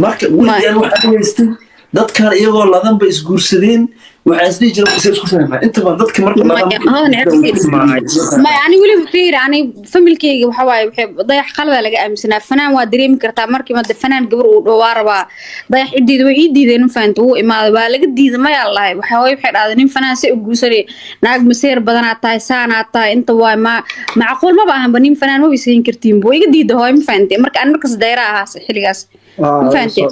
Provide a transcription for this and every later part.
marka weligaan waxaa haystay dadkan iyagoo ladan ba isguursadeen waxaa isdhihi jira isay isku fahmaa inta badan dadka marka ما يعني ولي بخير يعني فاميلكيga waxa waaye dayax qalad laga aaminsanaa fanaan waa dareemi kartaa markii mad fanaan gabar uu dhawaaraba dayax idiido way idiideen faanto uu imaado waa laga diiday ma yaalay waxa way dhacday nin fanaan si u guursaday naag maseer badan tahay saana tahay inta waa macquul ma baahan nin fanaan ma weysan kartiin boo iga diido hooy ma faantay marka aan markaas dayra ahaa xiligaas ma faantay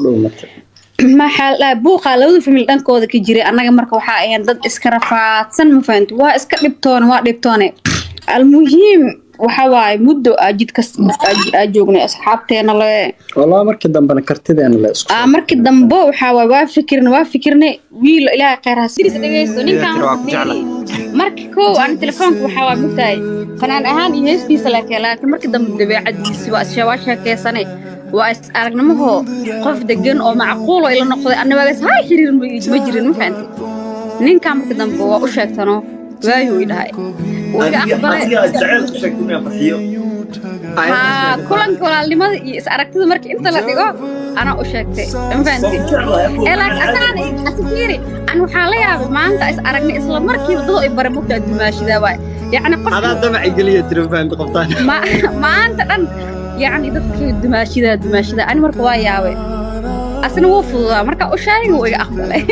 ما حال بوقا لو في من دنكودا كجيري أنا مركو حقيقة ضد إسكرافات سن مفهمت وإسكريبتون المهم وحواي مدة أجد أجوجني أصحابتنا لا والله مركي دم بنكرتدي أنا لا مركي دم بو وحواي وافكرني ويل إلى غيرها سيريس دقيقة كان مركي كو أنا تلفونك وحواي متاعي فأنا أهان يهستي لكن مركي دم دبي عدي سوا شواشة كيساني وأنا هو قف دجن أو معقول إلى نقطة أنا بس هاي حرير مجرين ما فهمت نين كان مقدم بوا وشكتنا وايو إلى هاي كلن اللي ما أركز مرك أنت لا تقول أنا وشكت ما فهمت إلا أنا أتفكري أنا حاليا ما أنت أركني إسلام مركي بضوء برموك دماشي دواء يعني قف هذا دمع إنجليزي ترى فهمت قبطان ما أنت يعني dadkii dumaashida أنا marka waa yaabay asna wuu fududaa marka u sheegay way aqbalay